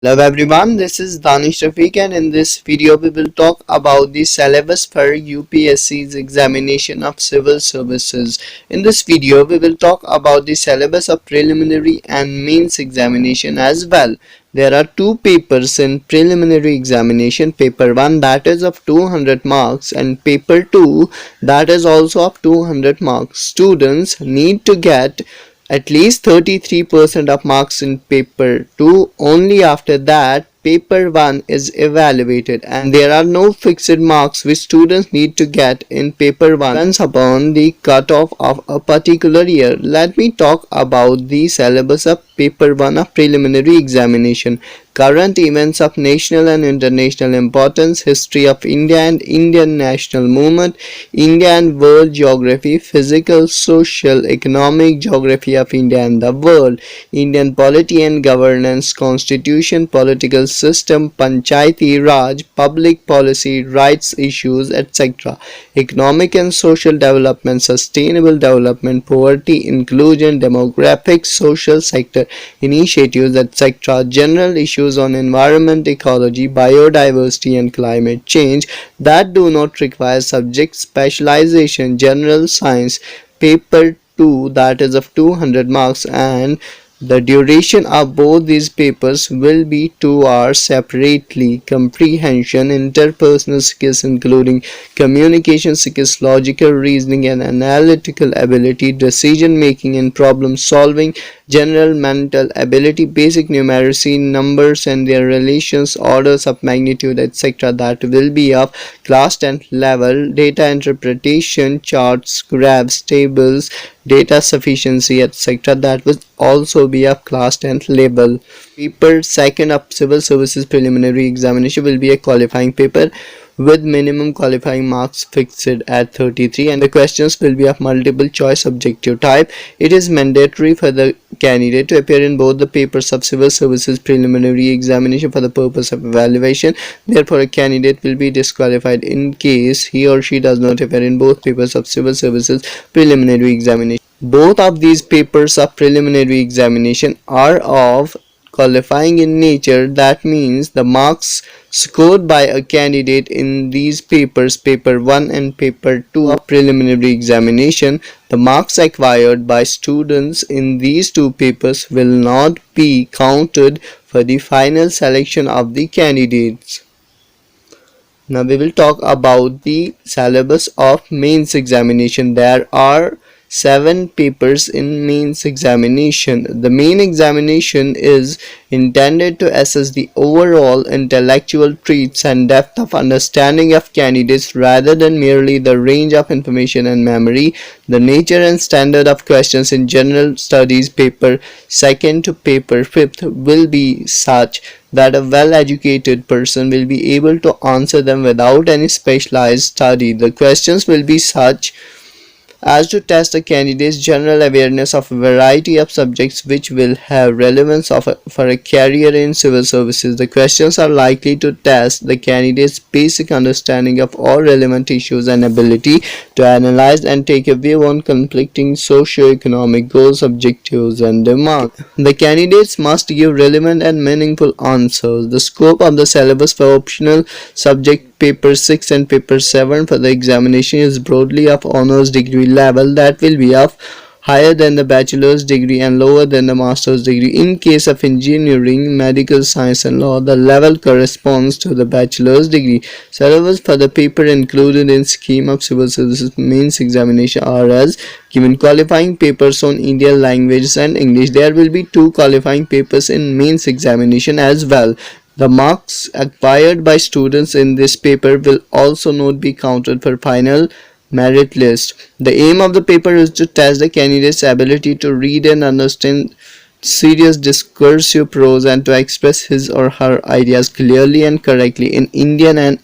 Hello everyone, this is Danish Rafiq and in this video we will talk about the syllabus for UPSC's examination of civil services. In this video we will talk about the syllabus of preliminary and mains examination as well. There are two papers in preliminary examination, paper 1 that is of 200 marks and paper 2 that is also of 200 marks. Students need to get at least 33% of marks in paper 2. Only after that paper 1 is evaluated, and there are no fixed marks which students need to get in paper 1. Depends upon the cutoff of a particular year. Let me talk about the syllabus of paper 1 of preliminary examination. Current events of national and international importance, history of India and Indian national movement, India and world geography, physical, social, economic geography of India and the world, Indian polity and governance, constitution, political system, Panchayati Raj, public policy, rights issues, etc. Economic and social development, sustainable development, poverty, inclusion, demographics, social sector initiatives, etc. General issues on environment, ecology, biodiversity and climate change that do not require subject specialization. General science, paper 2 that is of 200 marks, and the duration of both these papers will be 2 hours separately. Comprehension, interpersonal skills including communication skills, logical reasoning and analytical ability, decision making and problem solving, general mental ability, basic numeracy, numbers and their relations, orders of magnitude, etc. that will be of class 10 level. Data interpretation, charts, graphs, tables, data sufficiency, etc. that will also be of class 10 level. Paper 2 of civil services preliminary examination will be a qualifying paper with minimum qualifying marks fixed at 33, and the questions will be of multiple choice objective type. It is mandatory for the candidate to appear in both the papers of civil services preliminary examination for the purpose of evaluation. Therefore, a candidate will be disqualified in case he or she does not appear in both papers of civil services preliminary examination. Both of these papers of preliminary examination are of qualifying in nature. That means the marks scored by a candidate in these papers, paper 1 and paper 2 of preliminary examination, the marks acquired by students in these two papers will not be counted for the final selection of the candidates. Now we will talk about the syllabus of mains examination. There are 7 papers in mains examination. The main examination is intended to assess the overall intellectual traits and depth of understanding of candidates rather than merely the range of information and memory. The nature and standard of questions in general studies paper 2nd to paper 5th will be such that a well-educated person will be able to answer them without any specialized study. The questions will be such as to test the candidate's general awareness of a variety of subjects which will have relevance for a career in civil services. The questions are likely to test the candidate's basic understanding of all relevant issues and ability to analyze and take a view on conflicting socio-economic goals, objectives, and demands. The candidates must give relevant and meaningful answers. The scope of the syllabus for optional subject paper 6 and paper 7 for the examination is broadly of honors degree level, that will be of higher than the bachelor's degree and lower than the master's degree. In case of engineering, medical science and law, the level corresponds to the bachelor's degree. Syllabus for the paper included in scheme of civil services mains examination are as given. Qualifying papers on Indian languages and English. There will be 2 qualifying papers in mains examination as well. The marks acquired by students in this paper will also not be counted for final merit list. The aim of the paper is to test the candidate's ability to read and understand serious discursive prose and to express his or her ideas clearly and correctly in Indian and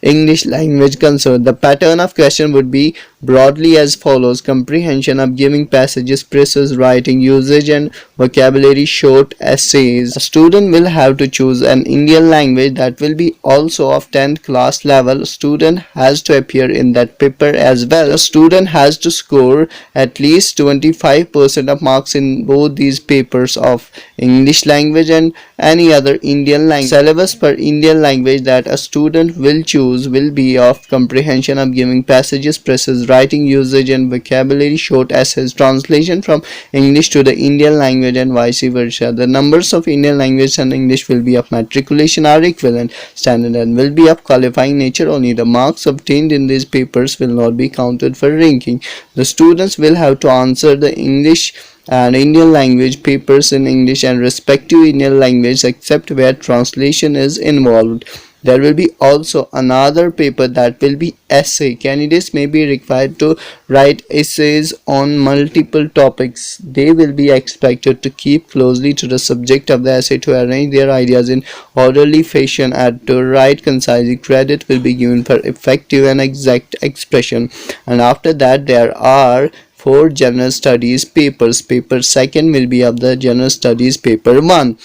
English language concerned. The pattern of question would be broadly as follows: comprehension of given passages, precise writing usage and vocabulary, short essays. A student will have to choose an Indian language that will be also of 10th class level. Student has to appear in that paper as well. A student has to score at least 25% of marks in both these papers of English language and any other Indian language. Syllabus per Indian language that a student will choose will be of comprehension of given passages, precise writing usage and vocabulary, short essays, translation from English to the Indian language and vice versa. The numbers of Indian language and English will be of matriculation are equivalent standard and will be of qualifying nature only. The marks obtained in these papers will not be counted for ranking. The students will have to answer the English and Indian language papers in English and respective Indian language except where translation is involved. There will be also another paper that will be essay. Candidates may be required to write essays on multiple topics. They will be expected to keep closely to the subject of the essay, to arrange their ideas in orderly fashion and to write concisely. Credit will be given for effective and exact expression. And after that there are 4 general studies papers. Paper 2nd will be of the general studies. Paper 1,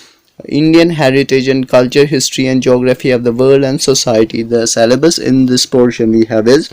Indian heritage and culture, history and geography of the world and society. The syllabus in this portion we have is: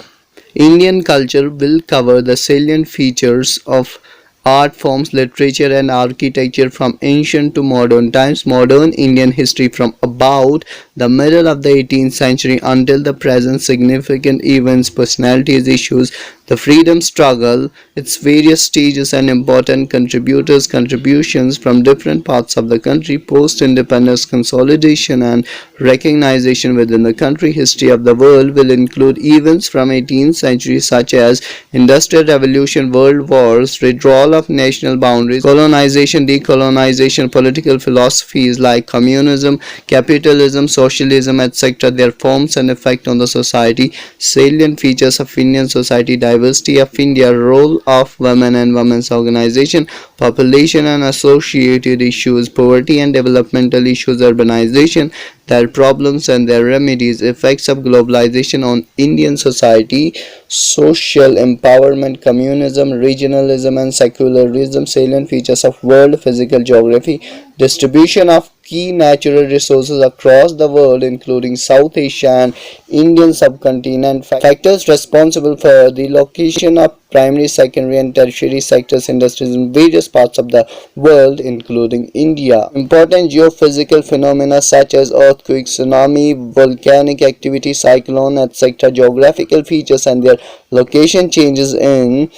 Indian culture will cover the salient features of art forms, literature and architecture from ancient to modern times. Modern Indian history from about the middle of the 18th century until the present. Significant events, personalities, issues, the freedom struggle, its various stages and important contributions from different parts of the country, post-independence consolidation and recognition within the country. History of the world will include events from 18th century such as Industrial Revolution, World Wars, withdrawal of national boundaries, colonization, decolonization, political philosophies like communism, capitalism, socialism, etc., their forms and effect on the society, salient features of Indian society, diversity of India, role of women and women's organization, population and associated issues, poverty and developmental issues, urbanization, their problems and their remedies, effects of globalization on Indian society, social empowerment, communism, regionalism and secularism, salient features of world physical geography, distribution of key natural resources across the world including South Asia and Indian subcontinent, factors responsible for the location of primary, secondary and tertiary sectors, industries in various parts of the world including India, important geophysical phenomena such as earthquake, tsunami, volcanic activity, cyclone, etc., geographical features and their location changes in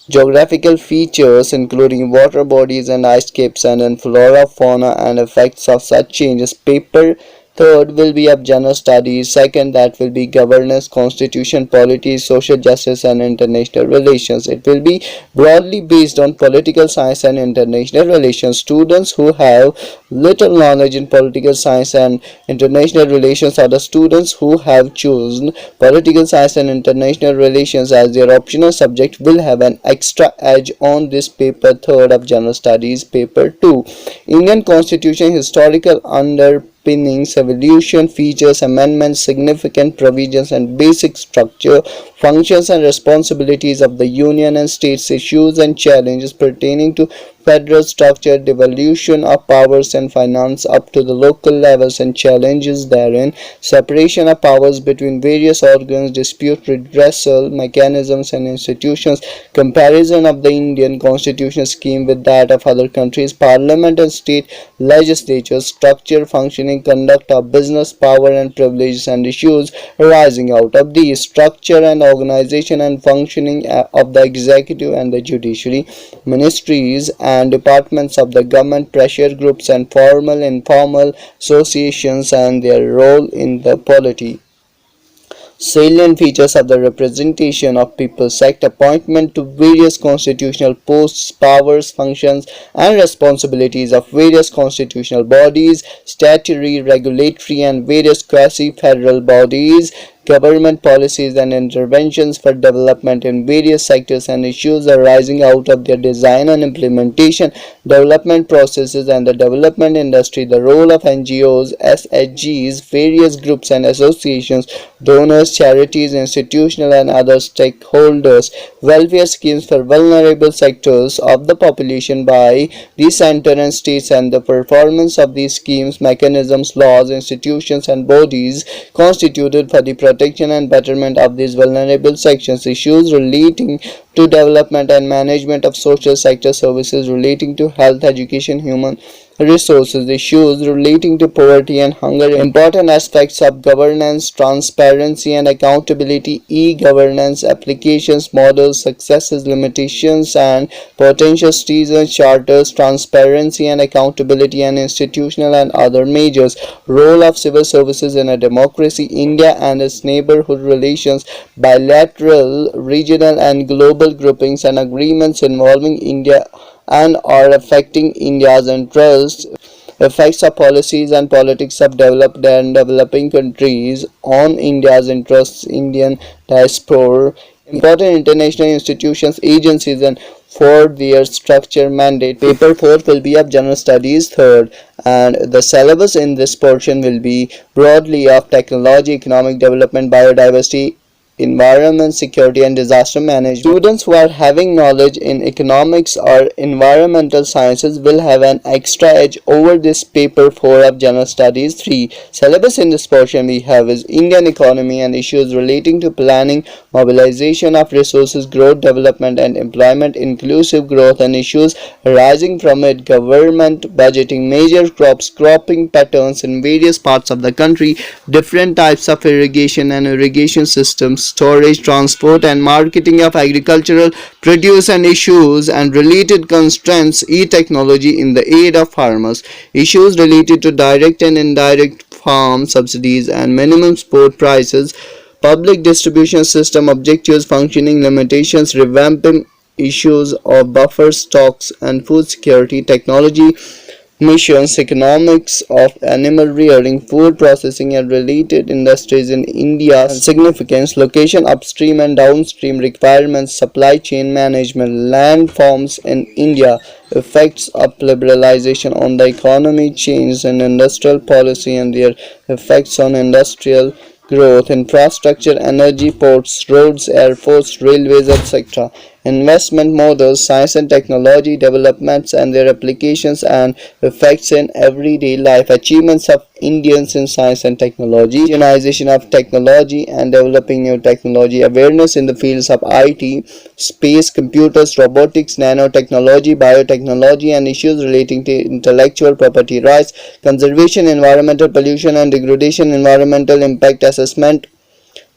geographical features including water bodies and ice caps and in flora, fauna and effects of such changes. Paper 3rd will be of general studies. 2nd, that will be governance, constitution, polity, social justice and international relations. It will be broadly based on political science and international relations. Students who have little knowledge in political science and international relations are the students who have chosen political science and international relations as their optional subject will have an extra edge on this paper 3rd of general studies. Paper 2, Indian Constitution, historical underpinnings, evolution, features, amendments, significant provisions and basic structure, functions and responsibilities of the Union and states, issues and challenges pertaining to federal structure, devolution of powers and finance up to the local levels and challenges therein, separation of powers between various organs, dispute redressal mechanisms and institutions, comparison of the Indian constitution scheme with that of other countries, parliament and state legislatures, structure, functioning, conduct of business, power and privileges and issues arising out of these, structure and organization and functioning of the executive and the judiciary, ministries and departments of the government, pressure groups and formal and informal associations and their role in the polity. Salient features of the representation of People's Act, appointment to various constitutional posts, powers, functions and responsibilities of various constitutional bodies, statutory, regulatory and various quasi-federal bodies, government policies and interventions for development in various sectors and issues arising out of their design and implementation, development processes and the development industry, the role of NGOs, SHGs, various groups and associations, donors, charities, institutional and other stakeholders, welfare schemes for vulnerable sectors of the population by the center and states, and the performance of these schemes, mechanisms, laws, institutions and bodies constituted for the protection and betterment of these vulnerable sections, issues relating to development and management of social sector services relating to health, education, human resources, issues relating to poverty and hunger, important aspects of governance, transparency and accountability, e-governance, applications, models, successes, limitations and potential citizen charters, transparency and accountability and institutional and other measures, role of civil services in a democracy, India and its neighborhood relations, bilateral, regional and global groupings and agreements involving India and or affecting India's interests, effects of policies and politics of developed and developing countries on India's interests, Indian diaspora, important international institutions, agencies and for their structure mandate. Paper 4 will be of general studies, third, and the syllabus in this portion will be broadly of technology, economic development, biodiversity, environment, security and disaster management. Students who are having knowledge in economics or environmental sciences will have an extra edge over this paper 4 of general studies. 3. Syllabus in this portion we have is Indian economy and issues relating to planning, mobilization of resources, growth, development and employment, inclusive growth and issues arising from it, government budgeting, major crops, cropping patterns in various parts of the country, different types of irrigation and irrigation systems, storage, transport and marketing of agricultural produce and issues and related constraints, e-technology in the aid of farmers, issues related to direct and indirect farm subsidies and minimum support prices, public distribution system objectives, functioning, limitations, revamping issues of buffer stocks and food security, technology missions, economics of animal rearing, food processing and related industries in India, significance, location, upstream and downstream requirements, supply chain management, landforms in India, effects of liberalization on the economy, change in industrial policy and their effects on industrial growth, infrastructure, energy, ports, roads, airports, railways, etc. Investment models, science and technology developments and their applications and effects in everyday life, achievements of Indians in science and technology, unionization of technology and developing new technology, awareness in the fields of IT, space, computers, robotics, nanotechnology, biotechnology and issues relating to intellectual property rights, conservation, environmental pollution and degradation, environmental impact assessment,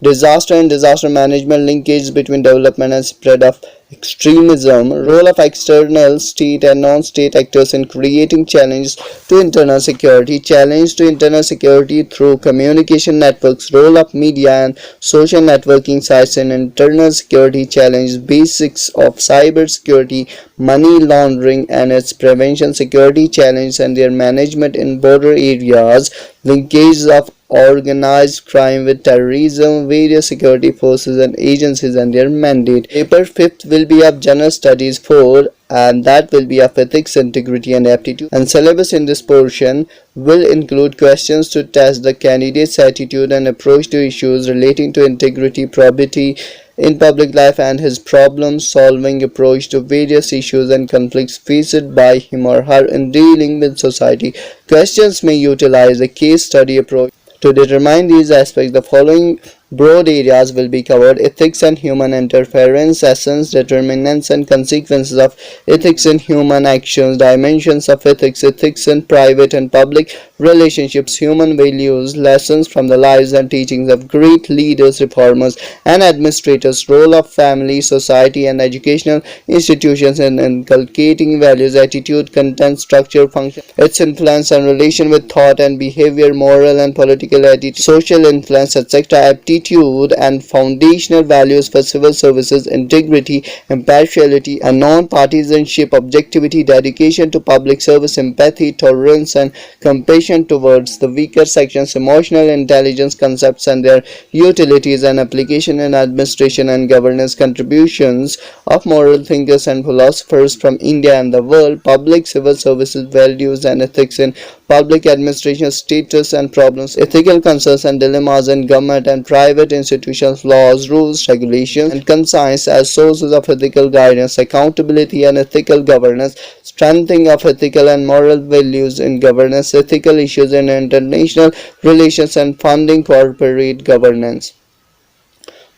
disaster and disaster management, linkage between development and spread of extremism, role of external state and non-state actors in creating challenge to internal security, challenge to internal security through communication networks, role of media and social networking sites in internal security challenge, basics of cyber security, money laundering and its prevention, security challenge and their management in border areas, linkages of organized crime with terrorism, various security forces and agencies and their mandate. Paper 5th will be of general studies 4 and that will be of ethics, integrity and aptitude, and syllabus in this portion will include questions to test the candidate's attitude and approach to issues relating to integrity, probity in public life and his problem solving approach to various issues and conflicts faced by him or her in dealing with society. Questions may utilize a case study approach. To determine these aspects, the following broad areas will be covered: ethics and human interference, essence, determinants and consequences of ethics in human actions, dimensions of ethics, ethics in private and public relationships, human values, lessons from the lives and teachings of great leaders, reformers and administrators, role of family, society and educational institutions in inculcating values, attitude, content, structure, function, its influence and relation with thought and behavior, moral and political attitude, social influence, etc., aptitude attitude and foundational values for civil services: integrity, impartiality, and non-partisanship, objectivity, dedication to public service, empathy, tolerance, and compassion towards the weaker sections, emotional intelligence concepts and their utilities and application in administration and governance, contributions of moral thinkers and philosophers from India and the world, public civil services values and ethics in public administration, status and problems, ethical concerns and dilemmas in government and private institutions, laws, rules, regulations, and conscience as sources of ethical guidance, accountability and ethical governance, strengthening of ethical and moral values in governance, ethical issues in international relations, and funding corporate governance.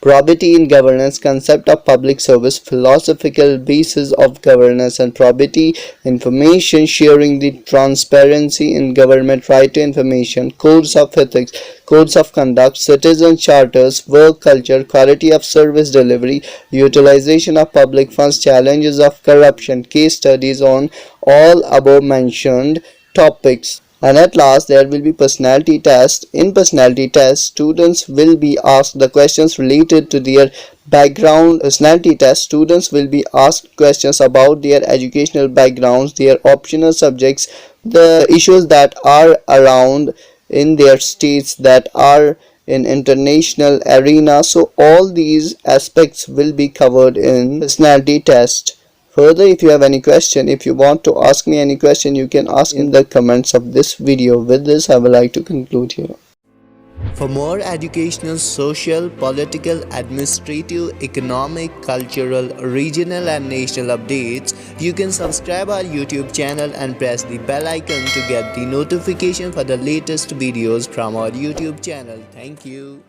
Probity in governance, concept of public service, philosophical basis of governance and probity, information sharing, the transparency in government, right to information, codes of ethics, codes of conduct, citizen charters, work culture, quality of service delivery, utilization of public funds, challenges of corruption, case studies on all above mentioned topics. And at last, there will be personality test. In personality test, students will be asked the questions related to their background. Personality test, students will be asked questions about their educational backgrounds, their optional subjects, the issues that are around in their states, that are in international arena. So all these aspects will be covered in personality test. Further, if you have any question, if you want to ask me any question, you can ask in the comments of this video. With this, I would like to conclude here. For more educational, social, political, administrative, economic, cultural, regional and national updates, you can subscribe our YouTube channel and press the bell icon to get the notification for the latest videos from our YouTube channel. Thank you.